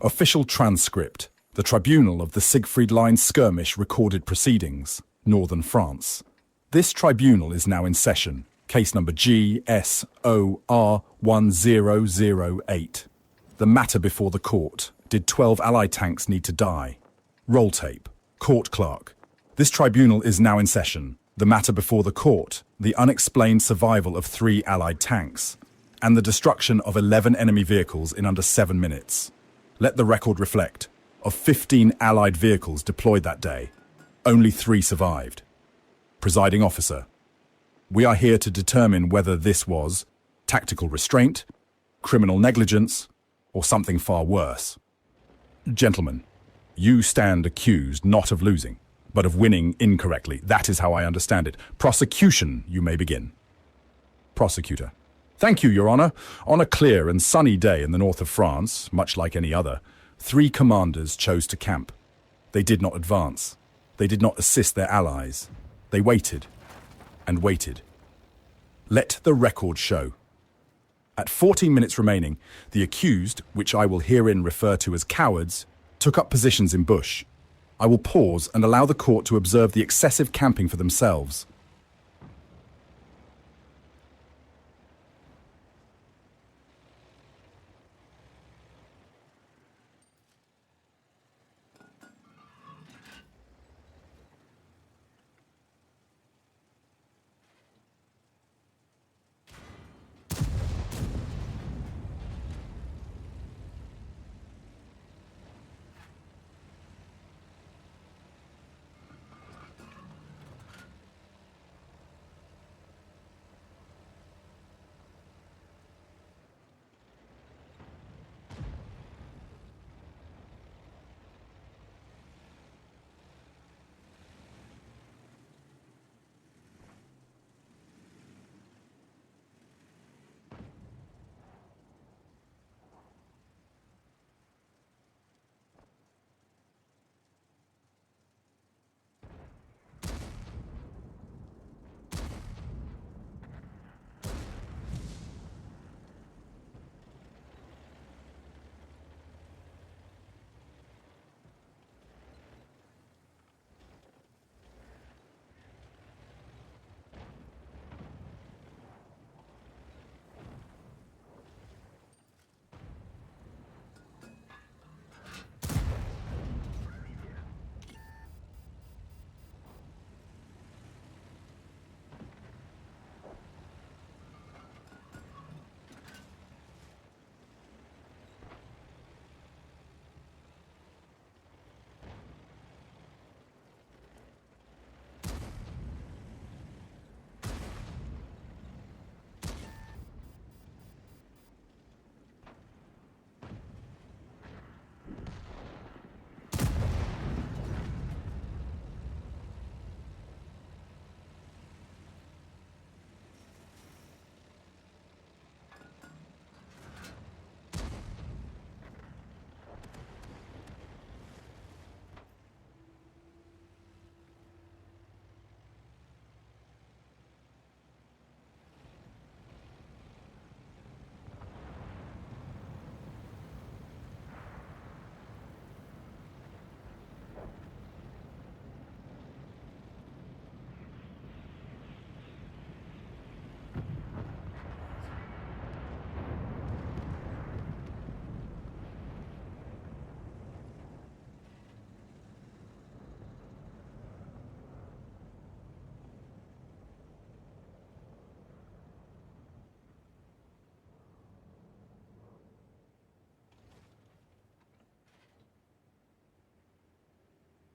Official transcript. The Tribunal of the Sigfried Line skirmish recorded proceedings, Northern France. This tribunal is now in session. Case number GSOR1008. The matter before the court. Did 12 Allied tanks need to die? Roll tape. Court clerk. This tribunal is now in session. The matter before the court. The unexplained survival of 3 Allied tanks. And the destruction of 11 enemy vehicles in under 7 minutes. Let the record reflect. Of 15 Allied vehicles deployed that day, only 3 survived. Presiding officer. We are here to determine whether this was tactical restraint, criminal negligence, or something far worse. Gentlemen, you stand accused not of losing, but of winning incorrectly. That is how I understand it. Prosecution, you may begin. Prosecutor. Thank you, Your Honor. On a clear and sunny day in the north of France, much like any other, 3 commanders chose to camp. They did not advance. They did not assist their allies. They waited and waited. Let the record show. At 14 minutes remaining, the accused, which I will herein refer to as cowards, took up positions in bush. I will pause and allow the court to observe the excessive camping for themselves.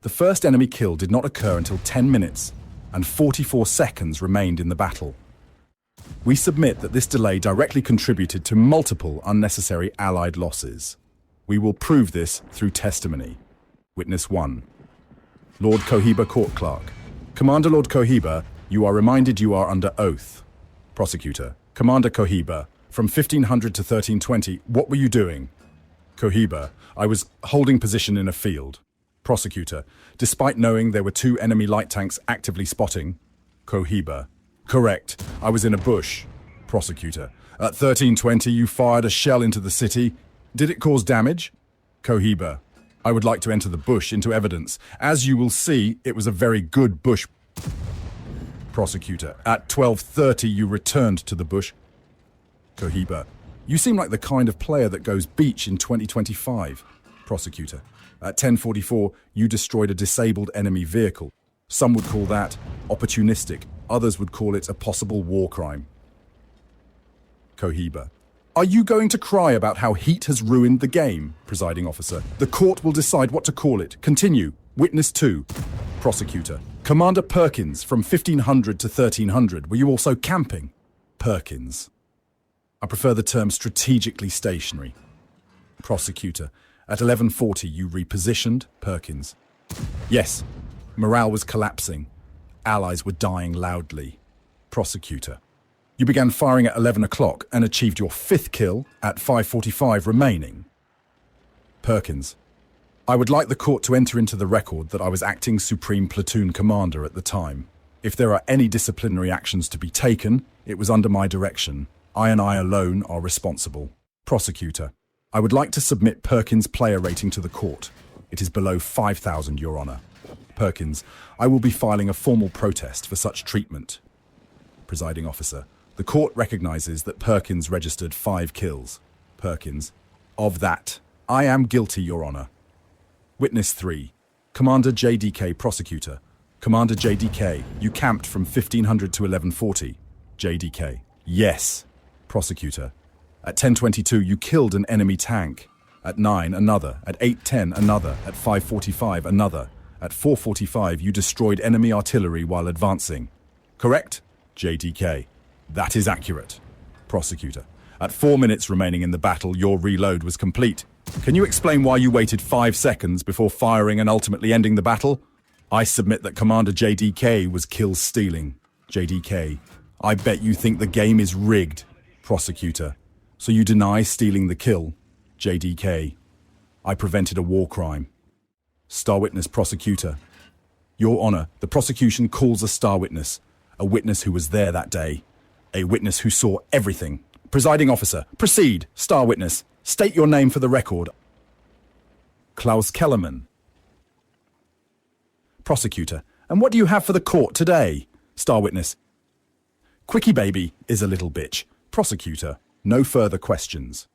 The first enemy kill did not occur until 10 minutes, and 44 seconds remained in the battle. We submit that this delay directly contributed to multiple unnecessary Allied losses. We will prove this through testimony. Witness 1. Lord Cohiba, Court Clerk. Commander Lord Cohiba, you are reminded you are under oath. Prosecutor. Commander Cohiba, from 1500 to 1320, what were you doing? Cohiba, I was holding position in a field. Prosecutor, despite knowing there were 2 enemy light tanks actively spotting. Cohiba, correct, I was in a bush. Prosecutor, at 1320 you fired a shell into the city. Did it cause damage? Cohiba, I would like to enter the bush into evidence. As you will see, it was a very good bush. Prosecutor, at 12:30 you returned to the bush. Cohiba, you seem like the kind of player that goes beach in 2025. Prosecutor, at 10:44 you destroyed a disabled enemy vehicle. Some would call that opportunistic, others would call it a possible war crime. Cohiba, are you going to cry about how heat has ruined the game, presiding officer? The court will decide what to call it. Continue. Witness 2. Prosecutor, Commander Perkins, from 1500 to 1300, were you also camping? Perkins, I prefer the term strategically stationary. Prosecutor, at 11:40 you repositioned? Perkins, yes. Morale was collapsing. Allies were dying loudly. Prosecutor, you began firing at 11 o'clock and achieved your 5th kill at 5:45 remaining. Perkins, I would like the court to enter into the record that I was acting Supreme Platoon Commander at the time. If there are any disciplinary actions to be taken, it was under my direction. I and I alone are responsible. Prosecutor, I would like to submit Perkins' player rating to the court. It is below 5,000, Your Honor. Perkins, I will be filing a formal protest for such treatment. Presiding officer, the court recognizes that Perkins registered 5 kills. Perkins, of that, I am guilty, Your Honor. Witness 3. Commander JDK, prosecutor. Commander JDK, you camped from 1500 to 1140. JDK, yes. Prosecutor, at 10:22 you killed an enemy tank. At 9, another. At 8:10, another. At 5:45, another. At 4:45 you destroyed enemy artillery while advancing. Correct? JDK, that is accurate. Prosecutor, at 4 minutes remaining in the battle, your reload was complete. Can you explain why you waited 5 seconds before firing and ultimately ending the battle? I submit that Commander JDK was kill-stealing. JDK, I bet you think the game is rigged. Prosecutor, so you deny stealing the kill? JDK, I prevented a war crime. Star witness prosecutor. Your Honor, the prosecution calls a star witness, a witness who was there that day, a witness who saw everything. Presiding officer, proceed. Star witness, state your name for the record. Klaus Kellerman. Prosecutor, and what do you have for the court today? Star witness, Quickie Baby is a little bitch. Prosecutor, no further questions.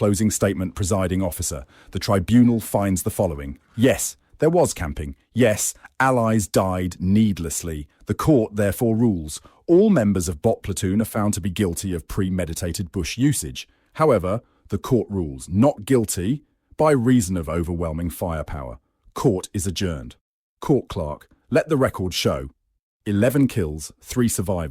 Closing statement, presiding officer. The tribunal finds the following. Yes, there was camping. Yes, allies died needlessly. The court therefore rules. All members of WOT Platoon are found to be guilty of premeditated bush usage. However, the court rules not guilty by reason of overwhelming firepower. Court is adjourned. Court clerk, let the record show. 11 kills, 3 survivors.